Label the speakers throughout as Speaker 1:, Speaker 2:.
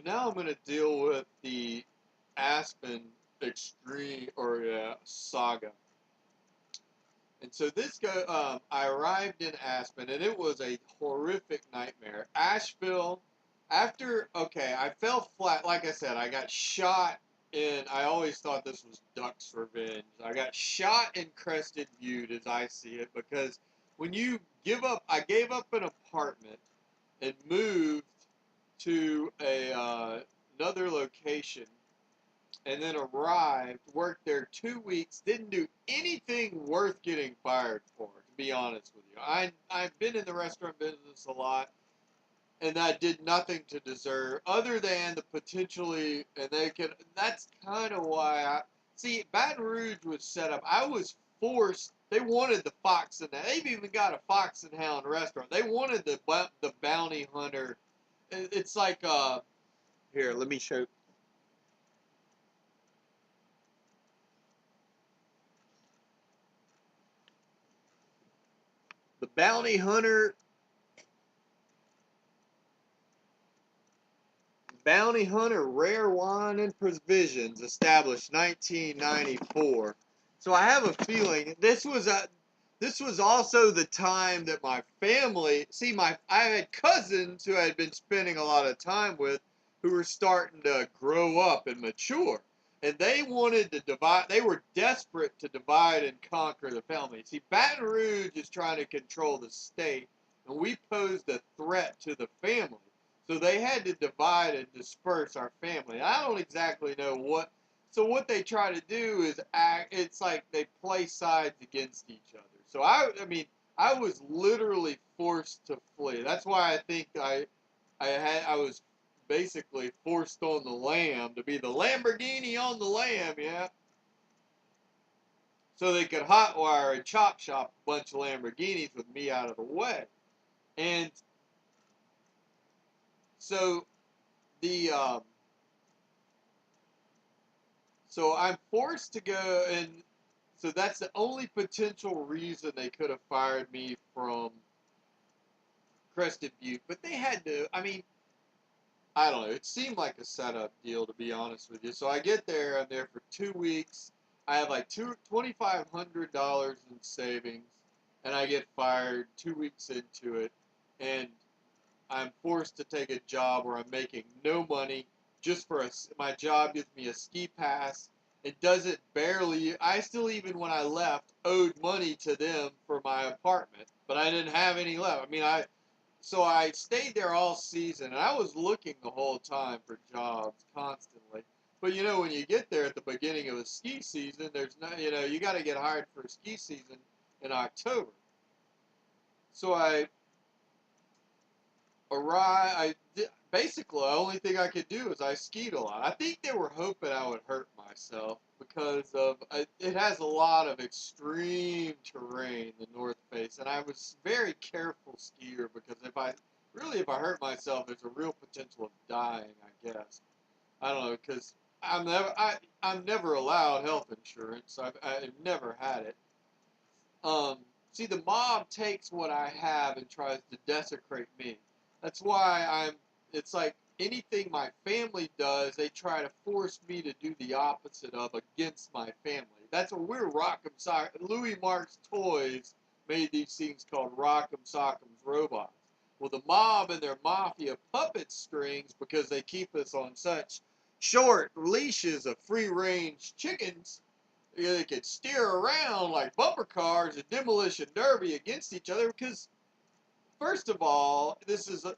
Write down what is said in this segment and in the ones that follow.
Speaker 1: So now I'm going to deal with the Aspen extreme or saga. And so I arrived in Aspen, and it was a horrific nightmare. Asheville, okay, I fell flat. Like I said, I got shot in. I always thought this was Duck's Revenge. I got shot in Crested Butte, as I see it, because when you I gave up an apartment and moved to another location and then arrived, worked there 2 weeks, didn't do anything worth getting fired for, to be honest with you. I've been in the restaurant business a lot, and I did nothing to deserve, other than the potentially, that's kind of why see, Baton Rouge was set up, I was forced, they wanted the Fox and they've even got a Fox and Hound restaurant, they wanted the bounty hunter, it's like, here, let me show. The Bounty Hunter Rare Wine and Provisions, established 1994. So I have a feeling this was also the time that my family, I had cousins who I had been spending a lot of time with who were starting to grow up and mature. And they wanted to divide, they were desperate to divide and conquer the family. See, Baton Rouge is trying to control the state, and we posed a threat to the family. So they had to divide and disperse our family. I don't exactly know what. So what they try to do is act. It's like they play sides against each other. So I mean, I was literally forced to flee. That's why I think I was basically forced on the lam to be the Lamborghini on the lam, yeah. So they could hotwire and chop shop a bunch of Lamborghinis with me out of the way. And so the so I'm forced to go, and so that's the only potential reason they could have fired me from Crested Butte. But they had to, I mean, I don't know. It seemed like a setup deal, to be honest with you. So I get there, I'm there for 2 weeks. I have like $2,500 in savings, and I get fired 2 weeks into it. And I'm forced to take a job where I'm making no money just for my job gives me a ski pass. It does it barely. I still, even when I left, owed money to them for my apartment, but I didn't have any left. I mean, so I stayed there all season, and I was looking the whole time for jobs constantly. But when you get there at the beginning of the ski season, there's no, you got to get hired for ski season in October. So I arrive. Basically, the only thing I could do is I skied a lot. I think they were hoping I would hurt myself because it has a lot of extreme terrain, the North Face, and I was very careful skier because if I hurt myself, there's a real potential of dying. I guess I don't know because I'm never allowed health insurance. I've never had it. Um, See, the mob takes what I have and tries to desecrate me. That's why it's like anything my family does, they try to force me to do the opposite of against my family. That's what we're Rock'em Sock. Louis Marks Toys made these things called Rock'em Sock'em's robots. Well, the mob and their mafia puppet strings, because they keep us on such short leashes of free range chickens, they could steer around like bumper cars and demolition derby against each other because, first of all,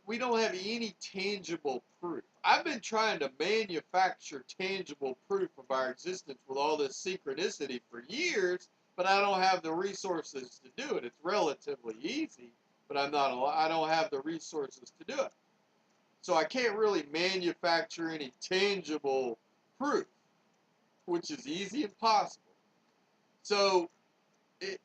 Speaker 1: we don't have any tangible proof. I've been trying to manufacture tangible proof of our existence with all this synchronicity for years, but I don't have the resources to do it. It's relatively easy, but I don't have the resources to do it. So I can't really manufacture any tangible proof, which is easy and possible. So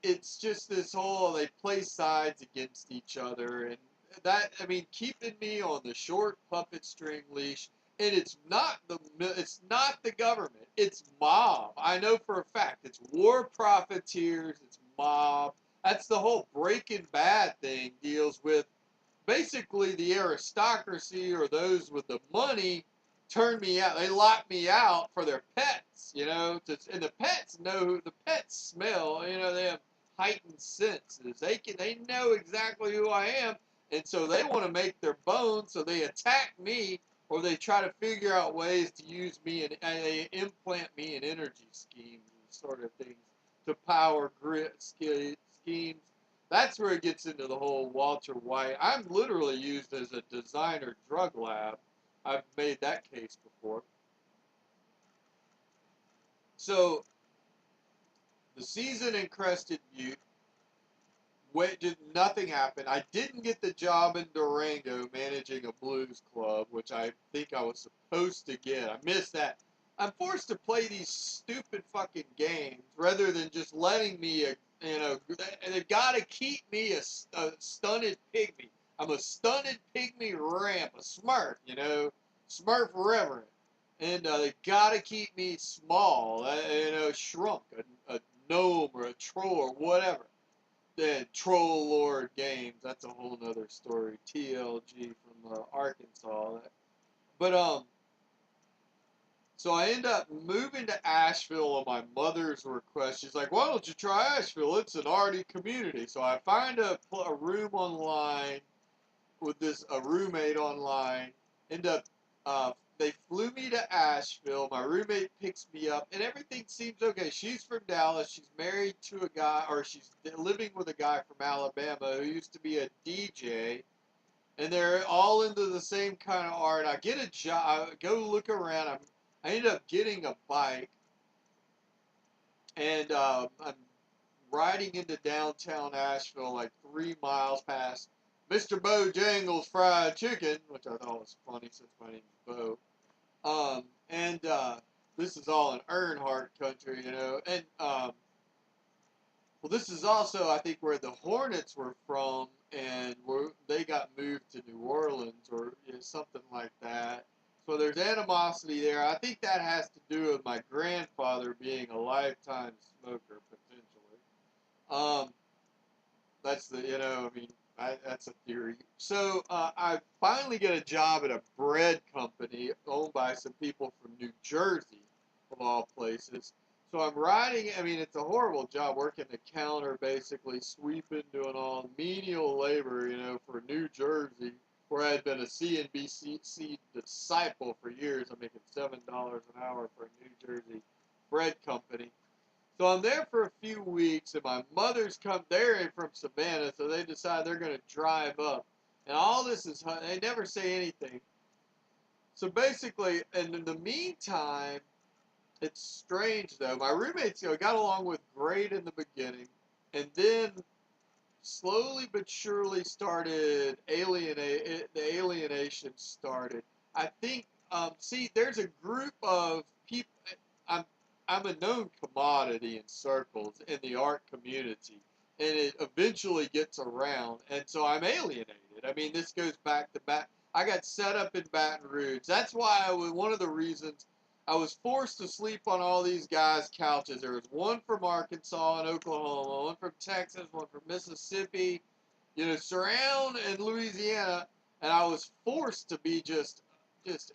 Speaker 1: it's just this whole, they play sides against each other, and I mean, keeping me on the short puppet string leash, and it's not the government, it's mob. I know for a fact it's war profiteers, it's mob. That's the whole Breaking Bad thing, deals with basically the aristocracy or those with the money turn me out. They lock me out for their pets, you know. And the pets know who the pets smell. You know, they have heightened senses. They know exactly who I am, and so they want to make their bones. So they attack me, or they try to figure out ways to use me and they implant me in energy schemes and sort of things to power grit schemes. That's where it gets into the whole Walter White. I'm literally used as a designer drug lab. I've made that case before. So the season in Crested Butte, nothing happened. I didn't get the job in Durango managing a blues club, which I think I was supposed to get. I missed that. I'm forced to play these stupid fucking games rather than just letting me, they've got to keep me a stunted pygmy. I'm a stunted pygmy ramp, a smurf, smurf reverent. And they got to keep me small, shrunk, a gnome or a troll or whatever. Then Troll Lord Games, that's a whole nother story. TLG from Arkansas. But so I end up moving to Asheville on my mother's request. She's like, "Why don't you try Asheville? It's an arty community." So I find a room online with a roommate online. End up they flew me to Asheville. My roommate picks me up, and everything seems okay. She's from Dallas. She's married to a guy, or she's living with a guy from Alabama who used to be a DJ, and they're all into the same kind of art. I get a job. I go look around. I end up getting a bike, and I'm riding into downtown Asheville, like 3 miles past Mr. Bojangles Fried Chicken, which I thought was funny since my name's Bo. And this is all in Earnhardt country, And well, this is also, I think, where the Hornets were from, and they got moved to New Orleans or something like that. So there's animosity there. I think that has to do with my grandfather being a lifetime smoker, potentially. That's that's a theory. So I finally get a job at a bread company owned by some people from New Jersey, of all places. So I'm riding. I mean, it's a horrible job working the counter, basically sweeping, doing all menial labor, for New Jersey, where I had been a CNBC disciple for years. I'm making $7 an hour for a New Jersey bread company. So I'm there for a few weeks, and my mother's they're from Savannah, so they decide they're going to drive up. And all this they never say anything. So basically, and in the meantime, it's strange though. My roommates got along with great in the beginning, and then slowly but surely the alienation started. I think, there's a group of people. I'm I'm a known commodity in circles in the art community, and it eventually gets around, and so I'm alienated. I mean, this goes back to back. I got set up in Baton Rouge. That's why one of the reasons I was forced to sleep on all these guys' couches. There was one from Arkansas and Oklahoma, one from Texas, one from Mississippi, surround and Louisiana, and I was forced to be just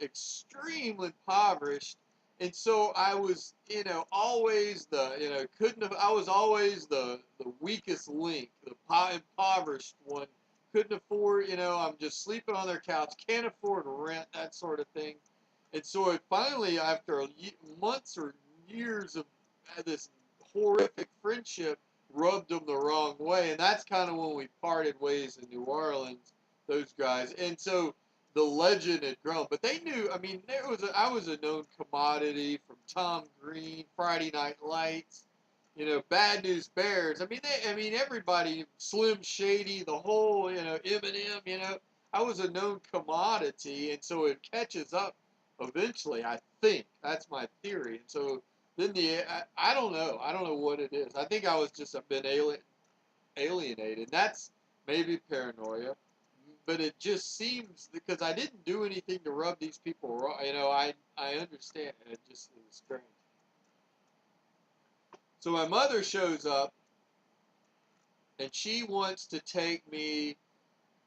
Speaker 1: extremely impoverished. And so I was, always I was always the weakest link, the impoverished one. Couldn't afford, I'm just sleeping on their couch, can't afford rent, that sort of thing. And so it finally, after months or years of this horrific friendship, rubbed them the wrong way. And that's kind of when we parted ways in New Orleans, those guys. And so the legend had grown. But they knew, I mean, I was a known commodity from Tom Green, Friday Night Lights, Bad News Bears. I mean, everybody, Slim Shady, the whole, Eminem, I was a known commodity. And so it catches up eventually, I think. That's my theory. And so then I don't know. I don't know what it is. I think I've been alienated. That's maybe paranoia, but it just seems because I didn't do anything to rub these people wrong. I understand. It just is strange. So my mother shows up, and she wants to take me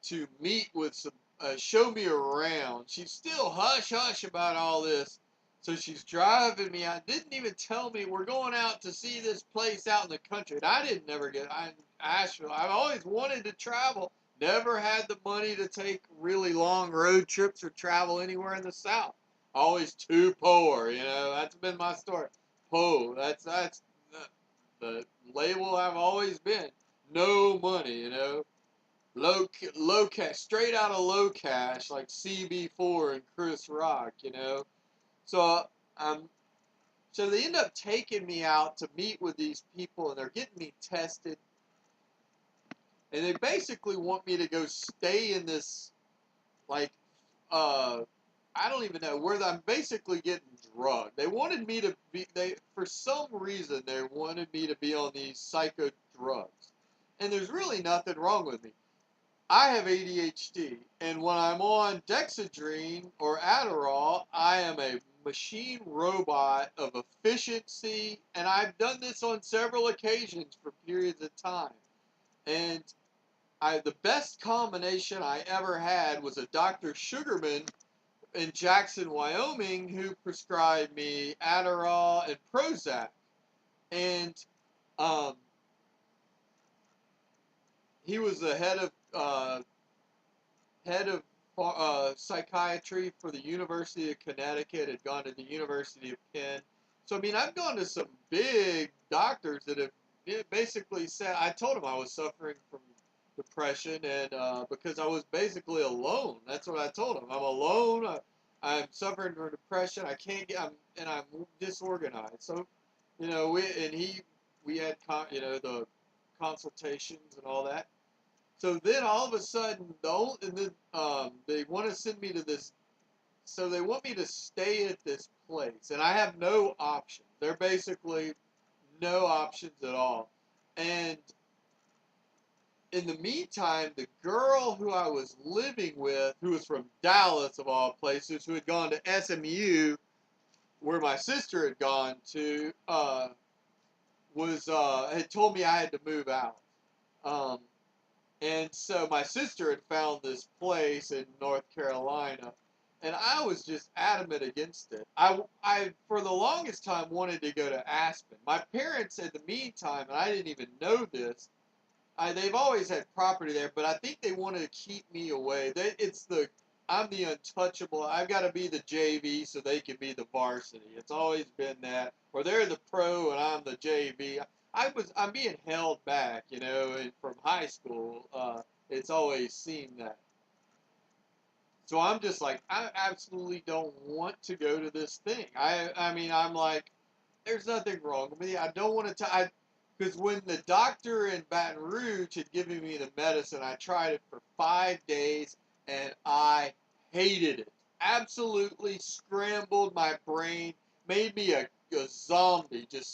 Speaker 1: to meet with some show me around. She's still hush hush about all this. So she's driving me out. Didn't even tell me we're going out to see this place out in the country. And I didn't never get Asheville. I've always wanted to travel. Never had the money to take really long road trips or travel anywhere in the South. Always too poor, you know. That's been my story. Poor. That's the label I've always been. No money, you know. Low cash, straight out of low cash, like CB4 and Chris Rock, you know. So um, so they end up taking me out to meet with these people, and they're getting me tested, and they basically want me to go stay in this like I don't even know where I'm basically getting drugged. They wanted me to be for some reason they wanted me to be on these psycho drugs, and there's really nothing wrong with me. I have ADHD, and when I'm on Dexedrine or Adderall, I am a machine robot of efficiency, and I've done this on several occasions for periods of time. And the best combination I ever had was a Dr. Sugarman in Jackson, Wyoming, who prescribed me Adderall and Prozac. And um, he was the head of psychiatry for the University of Connecticut, had gone to the University of Penn. So, I mean, I've gone to some big doctors that have basically said, I told them I was suffering from depression, and because I was basically alone. That's what I told them. I'm alone. I'm suffering from depression. I can't get, I'm disorganized. So, you know, we had, the consultations and all that. So then all of a sudden, they want to send me to this. So they want me to stay at this place, and I have no options. They're basically no options at all. And in the meantime, the girl who I was living with, who was from Dallas of all places, who had gone to SMU, where my sister had gone to, had told me I had to move out. Um, And so my sister had found this place in North Carolina, and I was just adamant against it. I for the longest time wanted to go to Aspen. My parents, in the meantime, and I didn't even know this, they've always had property there, but I think they wanted to keep me away. I'm the untouchable. I've got to be the JV so they can be the varsity. It's always been that. Or they're the pro and I'm the JV. I'm being held back, you know, and from high school. It's always seemed that. So I'm just like, I absolutely don't want to go to this thing. I mean, I'm like, there's nothing wrong with me. I don't want to. Because when the doctor in Baton Rouge had given me the medicine, I tried it for 5 days and I hated it. Absolutely scrambled my brain, made me a zombie. It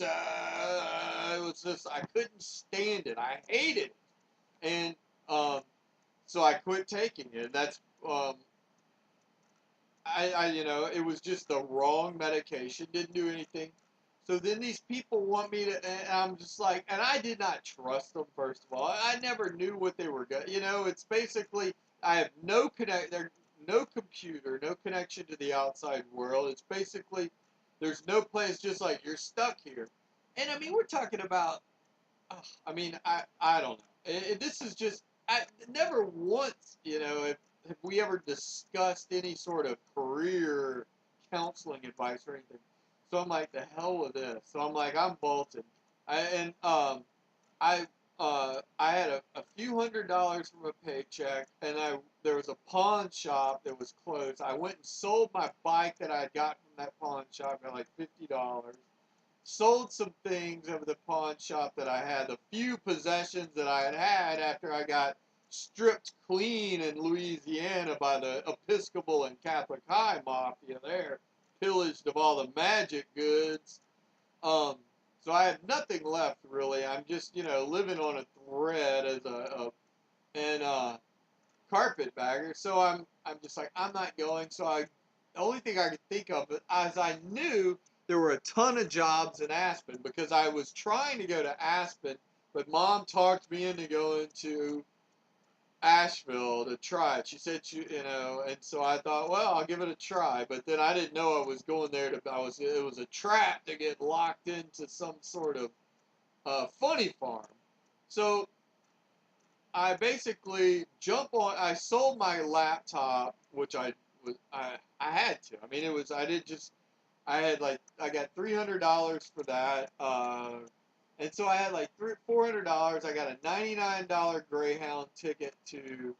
Speaker 1: was just, I couldn't stand it. I hated it. And um, so I quit taking it. That's, it was just the wrong medication, didn't do anything. So then these people want me to, and I'm just like, and I did not trust them, first of all. I never knew what they were going to, it's basically, I have no computer, no connection to the outside world. It's basically, there's no place, just like, you're stuck here. And I mean, we're talking about, I don't know. This is just, never once, have we ever discussed any sort of career counseling advice or anything? So I'm like, the hell with this. So I'm like, I'm bolted. I I had a few $100s from a paycheck, and there was a pawn shop that was closed. I went and sold my bike that I had got from that pawn shop at like $50. Sold some things over the pawn shop that I had, the few possessions that I had had after I got stripped clean in Louisiana by the Episcopal and Catholic High Mafia there, pillaged of all the magic goods. Um, so I have nothing left really. I'm just, living on a thread as a carpetbagger. So I'm just like, I'm not going. The only thing I could think of, as I knew there were a ton of jobs in Aspen, because I was trying to go to Aspen, but Mom talked me into going to Asheville to try it. She said and so I thought, well, I'll give it a try. But then I didn't know I was going there it was a trap to get locked into some sort of funny farm. So I basically I sold my laptop, which I had to. I mean, it was, I did just, I got $300 for that. And so I had like $400. I got a $99 Greyhound ticket to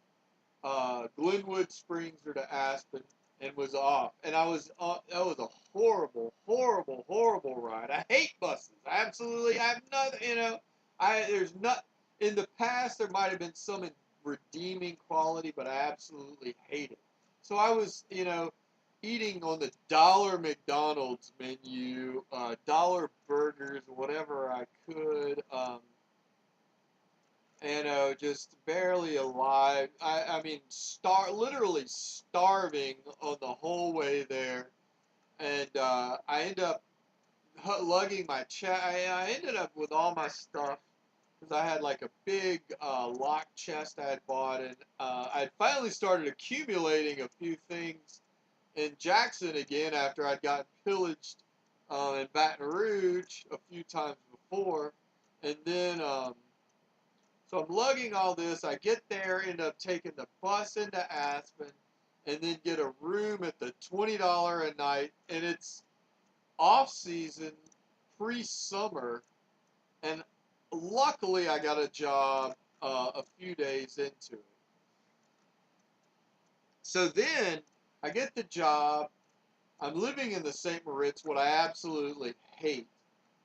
Speaker 1: Glenwood Springs or to Aspen, and was off. And that was a horrible, horrible, horrible ride. I hate buses. I have nothing, there's not, in the past there might have been some redeeming quality, but I absolutely hate it. So I was, eating on the dollar McDonald's menu, dollar burgers, whatever I could. Just barely alive. I mean, literally starving on the whole way there, and I ended up lugging my chest. I ended up with all my stuff because I had like a big locked chest I had bought, and I finally started accumulating a few things in Jackson again after I'd gotten pillaged in Baton Rouge a few times before, and then. So I'm lugging all this. I get there, end up taking the bus into Aspen, and then get a room at the $20 a night. And it's off season, pre-summer, and luckily I got a job a few days into it. So then I get the job. I'm living in the St. Moritz, what I absolutely hate.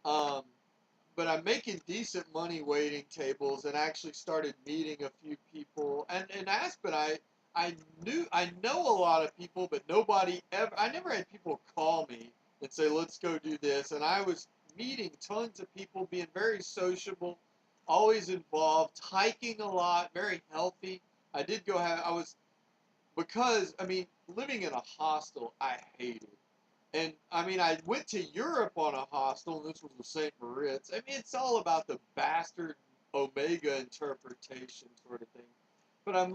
Speaker 1: Um, but I'm making decent money waiting tables and actually started meeting a few people. And in Aspen, I know a lot of people, but I never had people call me and say, let's go do this. And I was meeting tons of people, being very sociable, always involved, hiking a lot, very healthy. Because, I mean, living in a hostel, I hated. And I mean, I went to Europe on a hostel, and this was the St. Moritz. I mean, it's all about the bastard Omega interpretation sort of thing. But I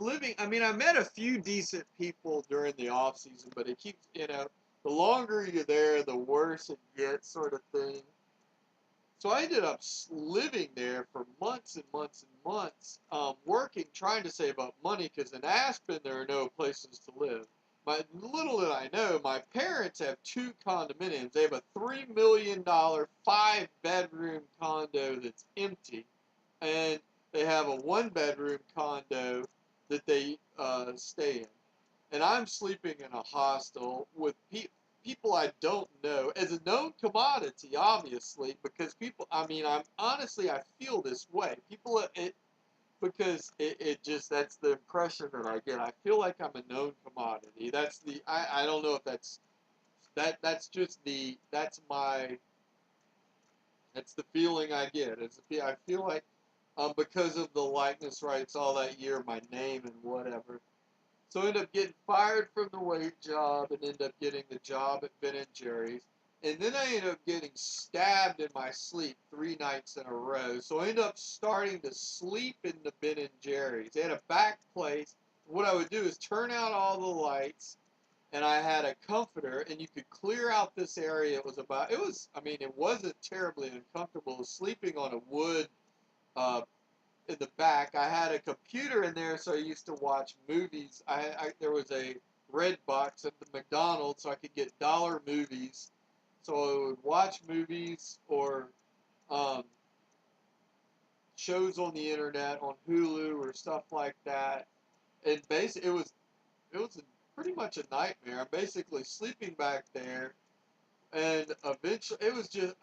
Speaker 1: met a few decent people during the off season, but it keeps, the longer you're there, the worse it gets, sort of thing. So I ended up living there for months and months and months, working, trying to save up money, because in Aspen there are no places to live. Little did I know, my parents have two condominiums. They have a $3 million 5-bedroom condo that's empty, and they have a 1-bedroom condo that they stay in. And I'm sleeping in a hostel with people I don't know as a known commodity, obviously, because I feel this way. It just, that's the impression that I get. I feel like I'm a known commodity. I don't know if that's the feeling I get. I feel like, because of the likeness rights all that year, my name and whatever. So I end up getting fired from the wait job and end up getting the job at Ben and Jerry's. And then I end up getting stabbed in my sleep 3 nights in a row. So I end up starting to sleep in the Ben and Jerry's. They had a back place. What I would do is turn out all the lights, and I had a comforter, and you could clear out this area. It wasn't terribly uncomfortable sleeping on a wood in the back. I had a computer in there, so I used to watch movies. There was a red box at the McDonald's, so I could get dollar movies. So I would watch movies or um, shows on the internet on Hulu or stuff like that. And basically, pretty much a nightmare. I'm basically sleeping back there, and eventually, it was just.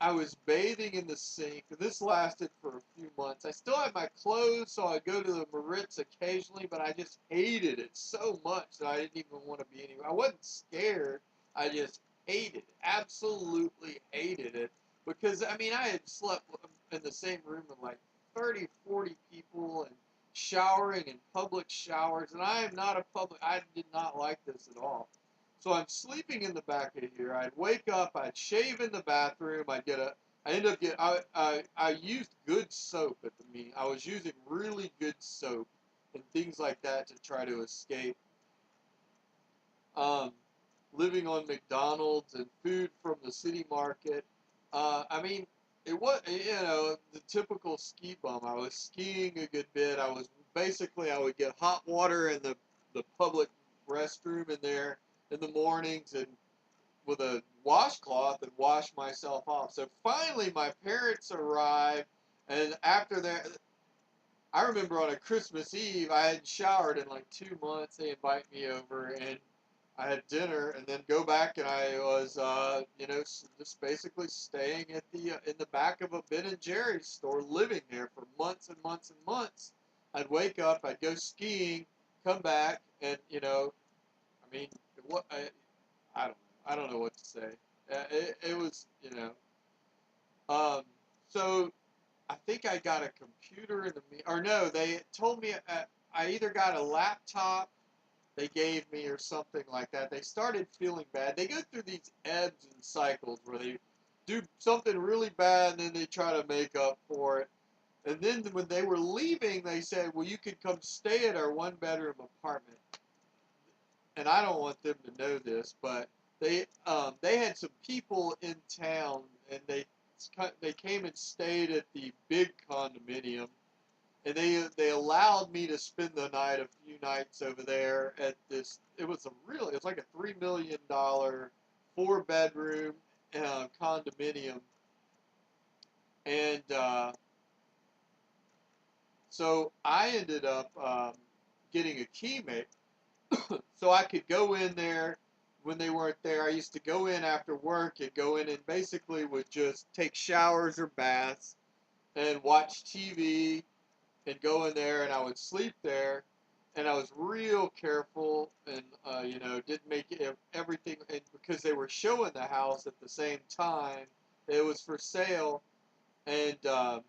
Speaker 1: I was bathing in the sink. This lasted for a few months. I still had my clothes, so I'd go to the Moritz occasionally, but I just hated it so much that I didn't even want to be anywhere. I wasn't scared. I just hated it. Absolutely hated it. Because, I had slept in the same room with like 30, 40 people and showering in public showers, and I did not like this at all. So I'm sleeping in the back of here. I'd wake up, I'd shave in the bathroom, I'd get I ended up getting, I used good soap at the meet. I was using really good soap and things like that to try to escape. Um, Living on McDonald's and food from the city market. I mean, it was, the typical ski bum. I was skiing a good bit. I would get hot water in the public restroom in there in the mornings and with a washcloth and wash myself off. So finally, my parents arrived, and after that, I remember on a Christmas Eve, I hadn't showered in like 2 months. They invite me over, and I had dinner, and then go back, and I was, just basically staying at the in the back of a Ben and Jerry's store, living there for months and months and months. I'd wake up, I'd go skiing, come back, and I mean, what I don't know. I don't know what to say. It was, so I think I got a computer in or no, they told me I either got a laptop they gave me or something like that. They started feeling bad. They go through these ebbs and cycles where they do something really bad and then they try to make up for it. And then when they were leaving, they said, "Well, you could come stay at our one-bedroom apartment." And I don't want them to know this, but they had some people in town, and they came and stayed at the big condominium, and they allowed me to spend the night a few nights over there at this. It was like a $3 million 4-bedroom condominium, and so I ended up getting a key mate so I could go in there when they weren't there. I used to go in after work and go in and basically would just take showers or baths and watch TV and go in there, and I would sleep there. And I was real careful and, didn't make everything, and because they were showing the house at the same time, it was for sale. And so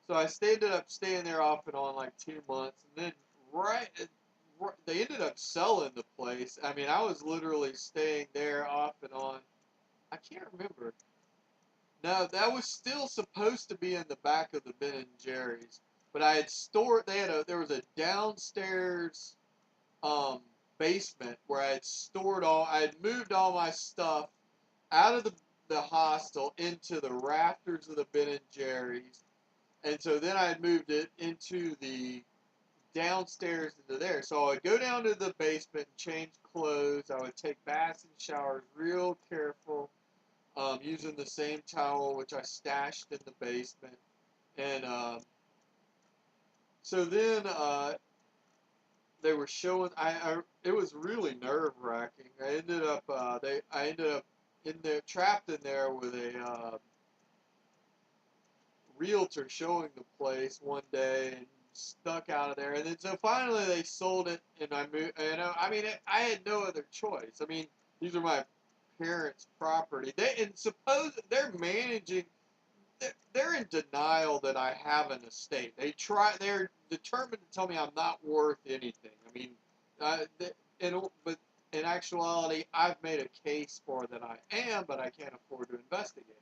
Speaker 1: I ended up staying there off and on like 2 months. And then right, they ended up selling the place. I mean, I was literally staying there off and on. I can't remember. No, that was still supposed to be in the back of the Ben and Jerry's, but I had stored. There was a downstairs um, basement where I had stored all. I had moved all my stuff out of the hostel into the rafters of the Ben and Jerry's, and so then I had moved it into the downstairs into there. So I would go down to the basement and change clothes. I would take baths and showers real careful, using the same towel which I stashed in the basement. And so then they were showing. It was really nerve wracking. I ended up in there, trapped in there with a realtor showing the place one day and stuck out of there. And then so finally they sold it, and I moved. And I mean, I had no other choice. I mean, these are my parents' property. And suppose they're managing. They're in denial that I have an estate. They're determined to tell me I'm not worth anything. I mean, uh, but in actuality, I've made a case for that I am, but I can't afford to investigate it.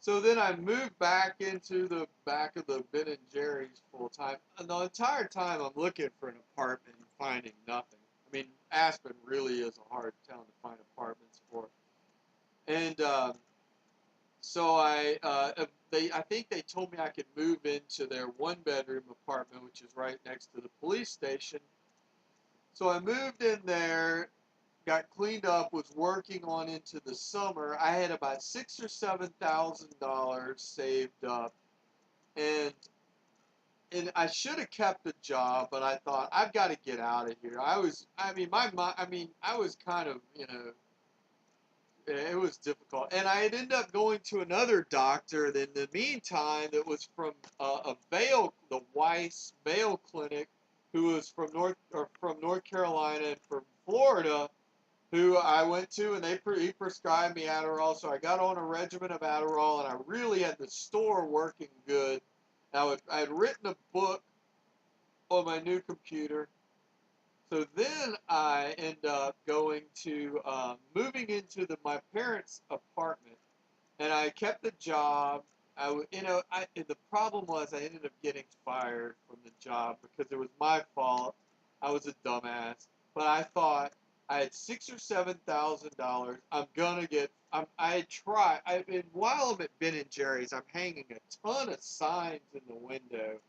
Speaker 1: So then I moved back into the back of the Ben and Jerry's full time. And the entire time I'm looking for an apartment and finding nothing. I mean, Aspen really is a hard town to find apartments for. And so I think they told me I could move into their one-bedroom apartment, which is right next to the police station. So I moved in there, got cleaned up, was working on into the summer. I had about $6,000 or $7,000 saved up, and I should have kept the job, but I thought I've got to get out of here. I was kind of, it was difficult. And I had ended up going to another doctor in the meantime that was from a Vail, the Weiss Vail Clinic, who was from North Carolina and from Florida, who I went to, and he prescribed me Adderall. So I got on a regimen of Adderall, and I really had the store working good. I had written a book on my new computer. So then I end up going to moving into my parents' apartment, and I kept the job. The problem was I ended up getting fired from the job because it was my fault. I was a dumbass, but I thought I had $6,000 or $7,000. I'm gonna get. I had tried. While I'm at Ben and Jerry's, I'm hanging a ton of signs in the window,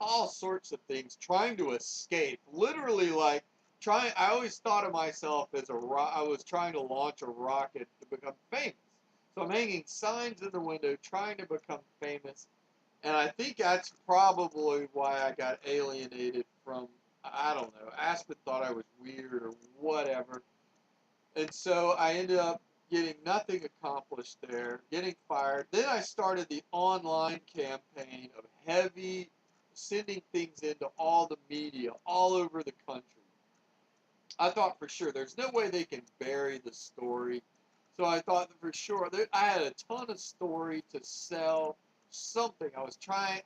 Speaker 1: all sorts of things, trying to escape. Literally, like trying. I always thought of myself as I was trying to launch a rocket to become famous. So I'm hanging signs in the window trying to become famous. And I think that's probably why I got alienated from, I don't know, Aspen thought I was weird or whatever. And so I ended up getting nothing accomplished there, getting fired. Then I started the online campaign of heavy sending things into all the media all over the country. I thought for sure there's no way they can bury the story. So I thought for sure that I had a ton of story to sell, something. I was trying.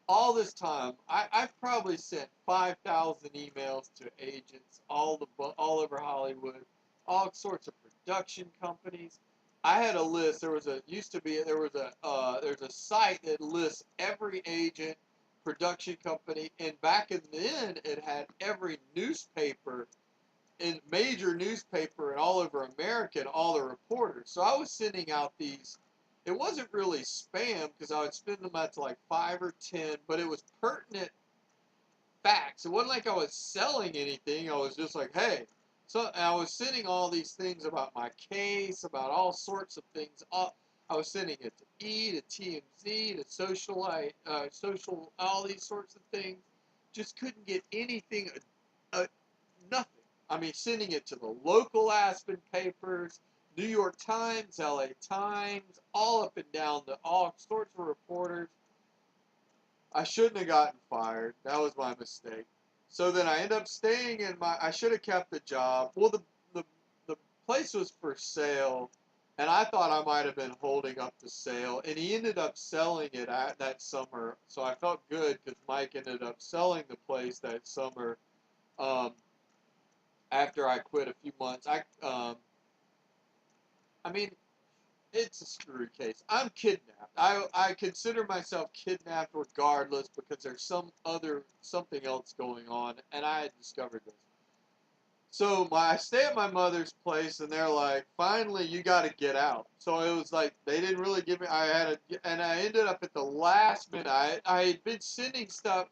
Speaker 1: All this time I've probably sent 5,000 emails to agents all over Hollywood, all sorts of production companies. I had a list. There's a site that lists every agent, production company, and back then it had every newspaper in major newspaper and all over America and all the reporters. So I was sending out these. It wasn't really spam because I would spend them out to like 5 or 10, but it was pertinent facts. It wasn't like I was selling anything. I was just like, hey. So I was sending all these things about my case, about all sorts of things. I was sending it to to TMZ, to Socialite, all these sorts of things. Just couldn't get anything, nothing. I mean, sending it to the local Aspen papers, New York Times, LA Times, all up and down the all sorts of reporters. I shouldn't have gotten fired. That was my mistake. So then I end up staying in my. I should have kept the job. Well, the place was for sale, and I thought I might have been holding up the sale, and he ended up selling it that summer. So I felt good because Mike ended up selling the place that summer. Um, After I quit a few months, I mean, it's a screwy case. I'm kidnapped. I consider myself kidnapped regardless because there's something else going on, and I had discovered this. So I stay at my mother's place, and they're like, "Finally, you got to get out." So it was like they didn't really give me. And I ended up at the last minute. I had been sending stuff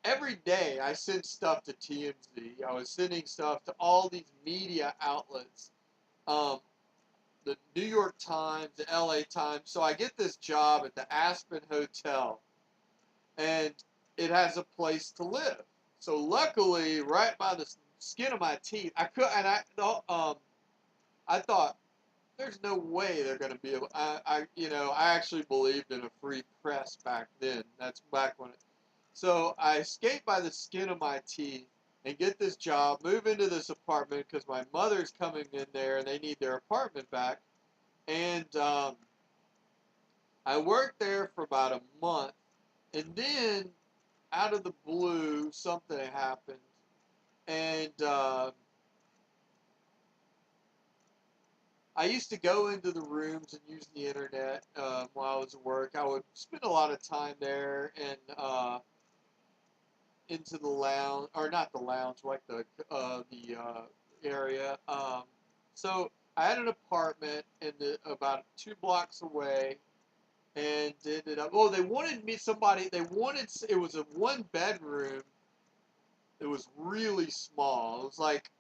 Speaker 1: every day. I sent stuff to TMZ. I was sending stuff to all these media outlets. Um, the New York Times, the LA Times. So I get this job at the Aspen Hotel, and it has a place to live. So luckily, right by the skin of my teeth, I could, and I thought there's no way they're going to be able. I actually believed in a free press back then. That's back when. So I escape by the skin of my teeth and get this job, move into this apartment because my mother's coming in there and they need their apartment back. And I worked there for about a month, and then out of the blue, something happened, and I used to go into the rooms and use the internet while I was at work. I would spend a lot of time there and into the lounge, or not the lounge, like the area. So I had an apartment about 2 blocks away, and ended up. Oh, they wanted me somebody. They wanted. It was a 1 bedroom. It was really small. It was like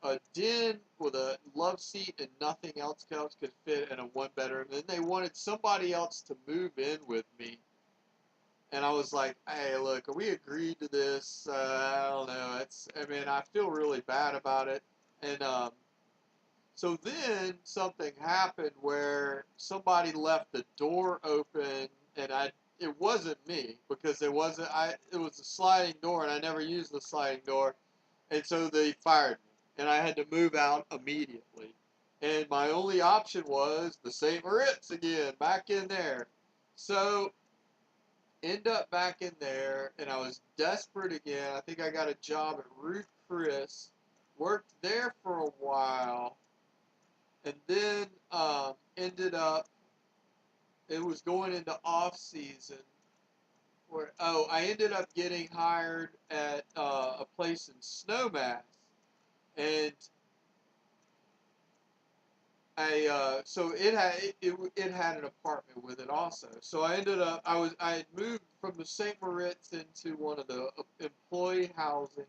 Speaker 1: a den with a love seat and nothing else could fit in a 1 bedroom. And they wanted somebody else to move in with me. And I was like, hey, look, we agreed to this. I don't know. I feel really bad about it. And so then something happened where somebody left the door open, and it wasn't me because it was a sliding door, and I never used the sliding door, and so they fired me, and I had to move out immediately. And my only option was the St. Moritz again, back in there. So end up back in there, and I was desperate again. I think I got a job at Ruth Chris, worked there for a while, and then ended up, it was going into off season. I ended up getting hired at a place in Snowmass, and so it had an apartment with it also. So I ended up I had moved from the St. Moritz into one of the employee housing,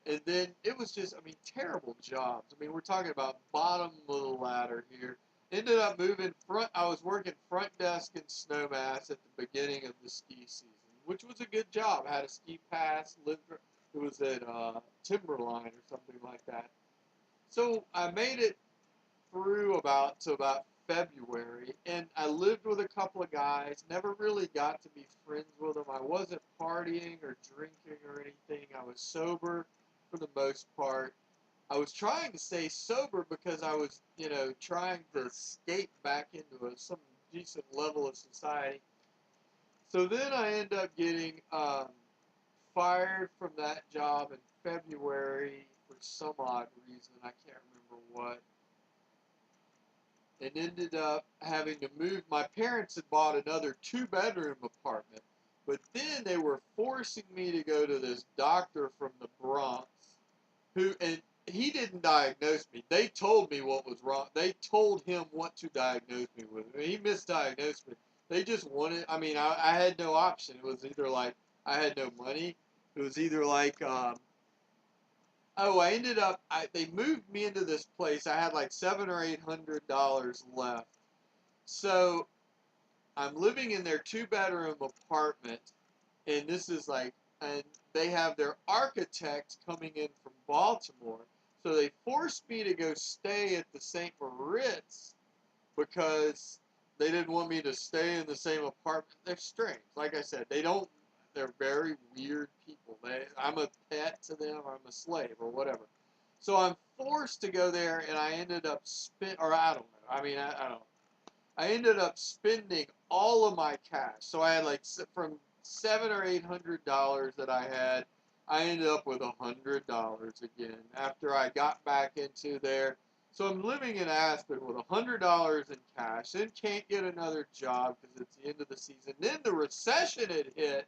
Speaker 1: and then it was just, I mean, terrible jobs. I mean, we're talking about bottom of the ladder here. Ended up moving front. I was working front desk in Snowmass at the beginning of the ski season, which was a good job. I had a ski pass. It was at Timberline or something like that. So I made it through about February, and I lived with a couple of guys. Never really got to be friends with them. I wasn't partying or drinking or anything. I was sober for the most part. I was trying to stay sober because I was, trying to escape back into some decent level of society. So then I end up getting fired from that job in February for some odd reason. I can't remember what. And ended up having to move. My parents had bought another 2-bedroom apartment, but then they were forcing me to go to this doctor from the Bronx, and he didn't diagnose me. They told me what was wrong. They told him what to diagnose me with. I mean, he misdiagnosed me. They just wanted, I mean, I had no option. It was either like I had no money. It was either like, I ended up, they moved me into this place. I had like $700 or $800 left. So I'm living in their 2-bedroom apartment, and this is like, and they have their architect coming in from Baltimore. So they forced me to go stay at the St. Moritz because they didn't want me to stay in the same apartment. They're strange. Like I said, they're very weird people. I'm a pet to them, I'm a slave or whatever. So I'm forced to go there, and I ended up or I don't know. I mean, I don't know. I ended up spending all of my cash. So I had like from $700 or $800 that I had, I ended up with $100 again after I got back into there. So I'm living in Aspen with $100 in cash, then can't get another job because it's the end of the season. Then the recession had hit,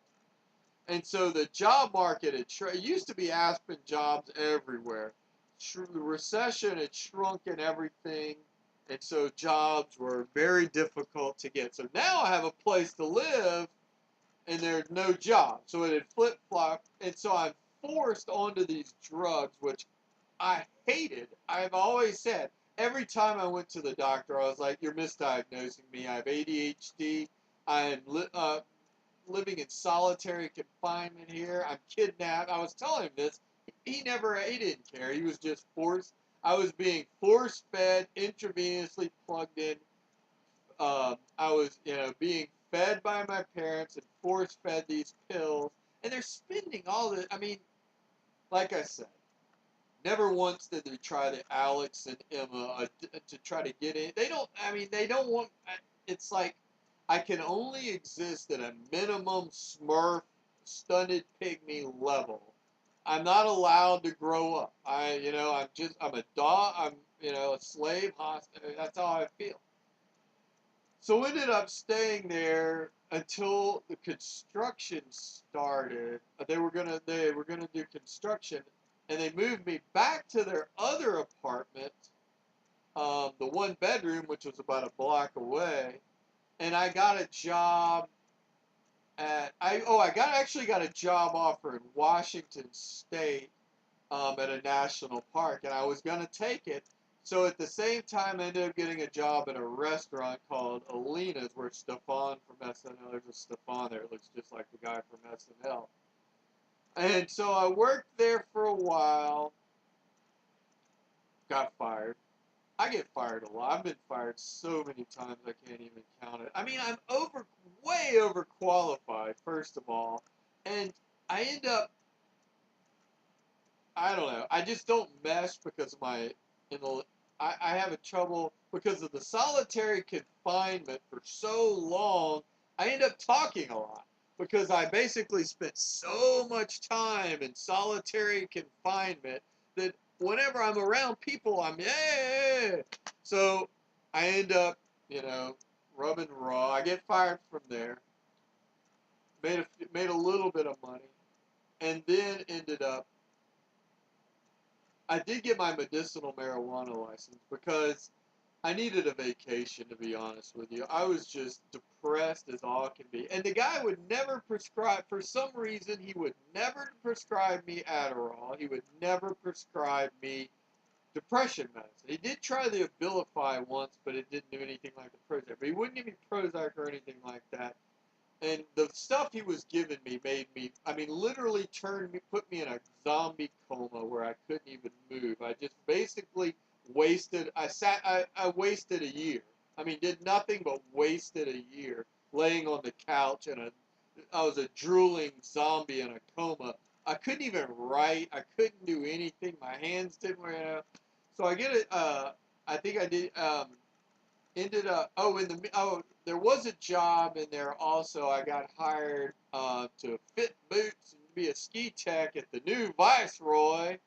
Speaker 1: and so the job market it used to be Aspen jobs everywhere. The recession had shrunken everything, and so jobs were very difficult to get. So now I have a place to live, and there's no job. So it had flip-flopped, and so I'm forced onto these drugs, which I hated. I've always said, every time I went to the doctor, I was like, you're misdiagnosing me. I have ADHD. I am living in solitary confinement here. I'm kidnapped. I was telling him this. He didn't care. He was just forced. I was being force-fed, intravenously plugged in. I was, being fed by my parents and force-fed these pills. And they're spending all the, I mean, like I said, never once did they try the Alex and Emma to try to get in. They don't want, it's like, I can only exist at a minimum Smurf, stunted pygmy level. I'm not allowed to grow up. I'm a dog, a slave, hostage. That's how I feel. So ended up staying there until the construction started. They were gonna do construction, and they moved me back to their other apartment, the 1-bedroom, which was about a block away. And I got a job actually got a job offer in Washington State, at a national park, and I was gonna take it. So at the same time, I ended up getting a job at a restaurant called Alina's, where Stefan from SNL, there's a Stefan there, it looks just like the guy from SNL. And so I worked there for a while, got fired. I get fired a lot. I've been fired so many times I can't even count it. I mean, I'm way overqualified, first of all, and I end up, I don't know. I just don't mesh because of I have a trouble because of the solitary confinement for so long. I end up talking a lot because I basically spent so much time in solitary confinement that whenever I'm around people, I'm yeah. So I end up you know, rubbing raw. I get fired from there. Made a little bit of money, and then ended up. I did get my medicinal marijuana license because I needed a vacation, to be honest with you. I was just depressed as all can be. And the guy would never prescribe, for some reason, he would never prescribe me Adderall. He would never prescribe me depression medicine. He did try the Abilify once, but it didn't do anything like the Prozac. But he wouldn't give me Prozac or anything like that. And the stuff he was giving me made me, I mean, literally put me in a zombie coma where I couldn't even move. I just basically I wasted a year. I mean, did nothing but wasted a year laying on the couch I was a drooling zombie in a coma. I couldn't even write. I couldn't do anything. My hands didn't work. So I get it. I think I did. Ended up there was a job in there also. I got hired to fit boots and be a ski tech at the new Viceroy.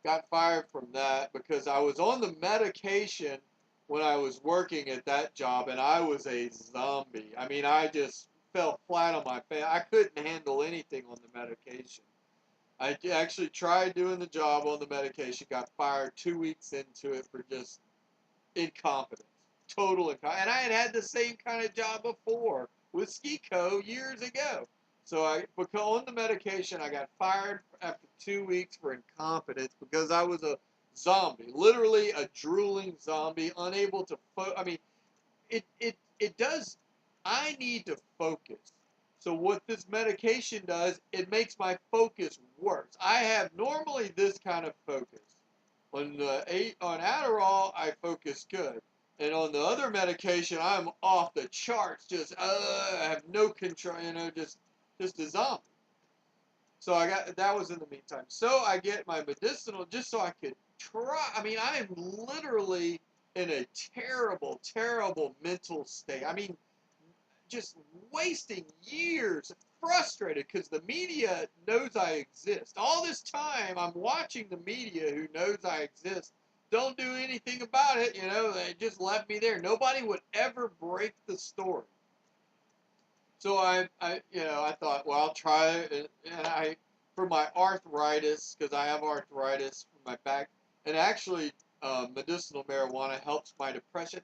Speaker 1: Got fired from that because I was on the medication when I was working at that job, and I was a zombie. I mean, I just fell flat on my face. I couldn't handle anything on the medication. I actually tried doing the job on the medication, got fired 2 weeks into it for just incompetence, total incompetence. And I had the same kind of job before with Skico years ago. So because on the medication, I got fired after 2 weeks for incompetence because I was a zombie, literally a drooling zombie, unable to. I mean, it does. I need to focus. So what this medication does, it makes my focus worse. I have normally this kind of focus. On Adderall, I focus good, and on the other medication, I'm off the charts. Just I have no control. Just a zombie. So I got that was in the meantime. So I get my medicinal just so I could try. I mean, I am literally in a terrible, terrible mental state. I mean, just wasting years, frustrated because the media knows I exist. All this time, I'm watching the media who knows I exist don't do anything about it. They just left me there. Nobody would ever break the story. So I thought, well, I'll try it, and for my arthritis, because I have arthritis for my back, and actually, medicinal marijuana helps my depression.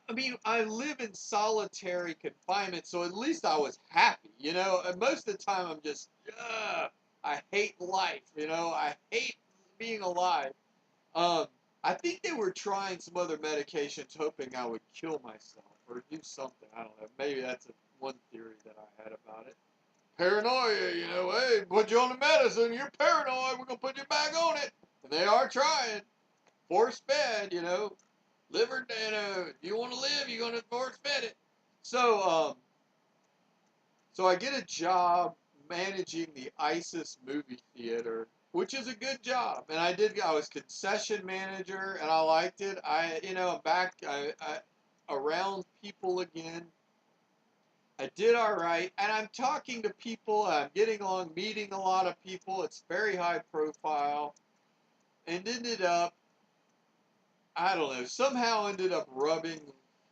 Speaker 1: I mean, I live in solitary confinement, so at least I was happy, And most of the time, I'm just, I hate life, I hate being alive. Um, I think they were trying some other medications, hoping I would kill myself or do something. I don't know. Maybe that's one theory that I had about it. Paranoia, hey, put you on the medicine, you're paranoid, we're gonna put you back on it. And they are trying. Force fed, liver, if you want to live, you're gonna force fed it. So, so I get a job managing the ISIS movie theater, which is a good job. And I was concession manager, and I liked it. I'm back, around people again. I did all right, and I'm talking to people. I'm getting along, meeting a lot of people. It's very high profile, and ended up I don't know, somehow ended up rubbing.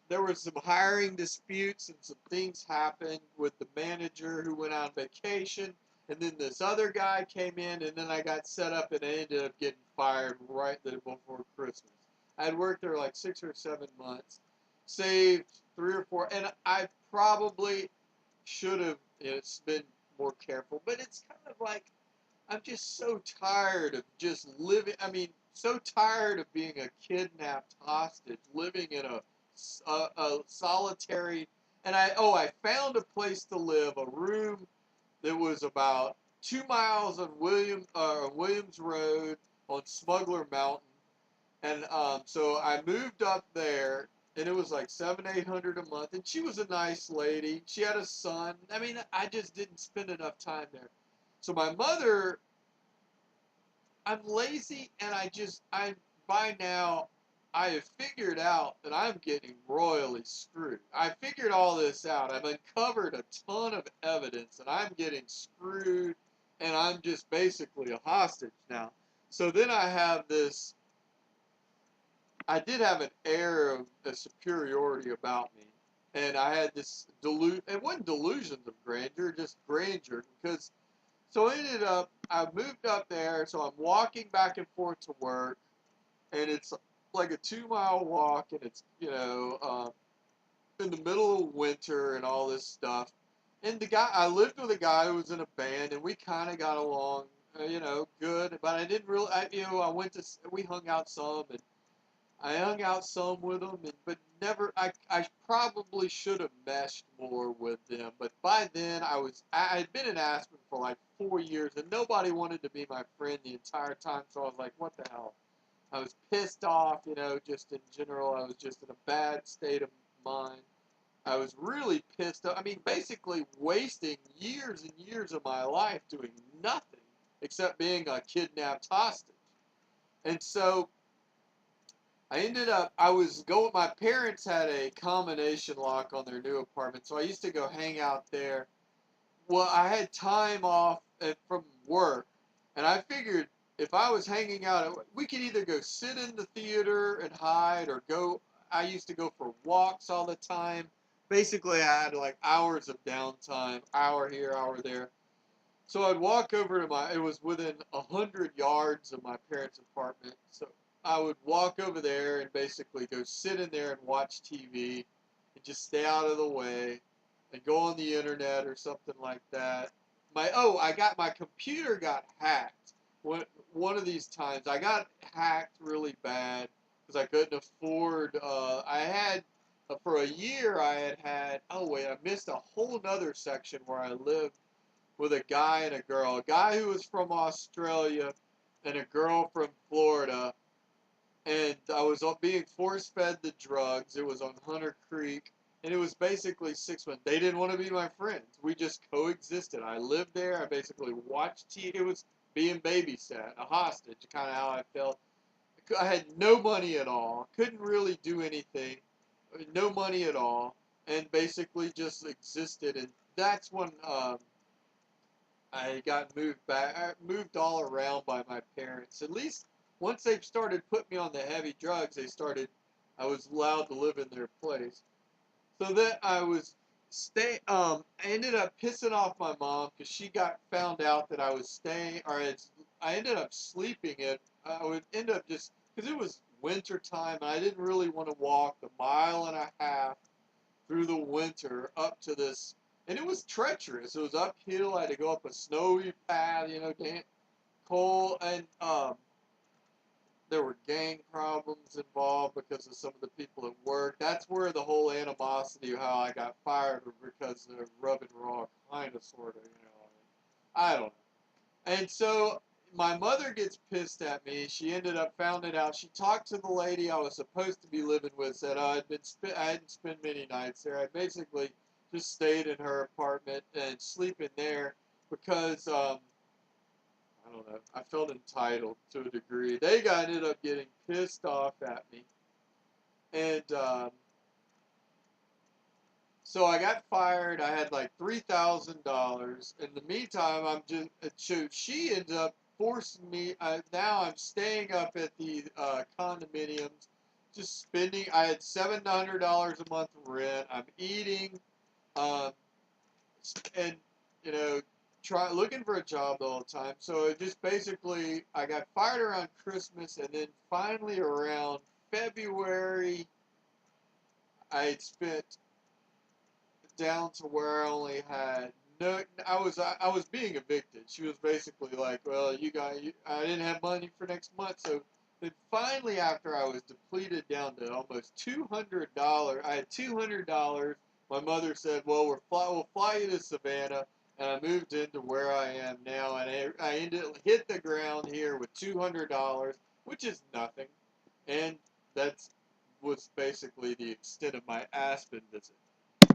Speaker 1: There were some hiring disputes and some things happened with the manager who went on vacation. And then this other guy came in, and then I got set up, and I ended up getting fired right there before Christmas. I had worked there like 6 or 7 months, saved 3 or 4, and I probably should have been more careful. But it's kind of like I'm just so tired of just living. I mean, so tired of being a kidnapped hostage, living in a solitary. And I found a place to live, a room that was about 2 miles on Williams Road on Smuggler Mountain, and so I moved up there, and it was like 700-800 a month. And she was a nice lady. She had a son. I mean, I just didn't spend enough time there. So my mother, I'm lazy, and by now, I have figured out that I'm getting royally screwed. I figured all this out. I've uncovered a ton of evidence, and I'm getting screwed, and I'm just basically a hostage now. So then I have this I did have an air of a superiority about me, and I had this it wasn't delusions of grandeur, just grandeur. Because so I ended up, I moved up there, so I'm walking back and forth to work, and it's like a 2 mile walk, and it's in the middle of winter and all this stuff. And I lived with a guy who was in a band, and we kind of got along, good. But I didn't really, we hung out some, and I hung out some with them, but never. I probably should have meshed more with them. But by then, I had been in Aspen for like 4 years, and nobody wanted to be my friend the entire time. So I was like, what the hell? I was pissed off, just in general. I was just in a bad state of mind. I was really pissed off. I mean, basically wasting years and years of my life doing nothing except being a kidnapped hostage. And so my parents had a combination lock on their new apartment, so I used to go hang out there. Well, I had time off from work, and I figured if I was hanging out, we could either go sit in the theater and hide, or go. I used to go for walks all the time. Basically, I had like hours of downtime, hour here, hour there. So I'd walk over it was within 100 yards of my parents' apartment. So I would walk over there and basically go sit in there and watch TV and just stay out of the way and go on the internet or something like that. My computer got hacked. One of these times I got hacked really bad because I couldn't afford, for a year oh wait, I missed a whole nother section where I lived with a guy and a girl. A guy who was from Australia and a girl from Florida. And I was being force fed the drugs. It was on Hunter Creek. And it was basically 6 months. They didn't want to be my friends. We just coexisted. I lived there. I basically watched TV. It was being babysat, a hostage, kind of how I felt. I had no money at all. Couldn't really do anything. No money at all. And basically just existed. And that's when I got moved back. I moved all around by my parents. At least once they started putting me on the heavy drugs, I was allowed to live in their place. So that I ended up pissing off my mom because she got found out that I was staying, I ended up sleeping I would end up just, because it was winter time and I didn't really want to walk the mile and a half through the winter up to this, and it was treacherous. It was uphill. I had to go up a snowy path, cold, and there were gang problems involved because of some of the people at work. That's where the whole animosity of how I got fired was because of rubbing raw, kind of, sort of, I don't know. And so my mother gets pissed at me. She ended up found it out. She talked to the lady I was supposed to be living with. Said I hadn't spent many nights there. I basically just stayed in her apartment and sleeping there because I don't know. I felt entitled to a degree. Ended up getting pissed off at me, and so I got fired. I had like $3,000. In the meantime, so she ended up forcing me. Now I'm staying up at the condominiums, just spending. I had $700 a month rent. I'm eating, um, and you know, looking for a job the whole time. So it just basically, I got fired around Christmas, and then finally around February, I had spent down to where I only had no. I was being evicted. She was basically like, "Well, I didn't have money for next month." So then finally, after I was depleted down to almost $200, I had $200. My mother said, "Well, we'll fly you to Savannah." And I moved into where I am now, and I hit the ground here with $200, which is nothing, and that's was basically the extent of my Aspen visit.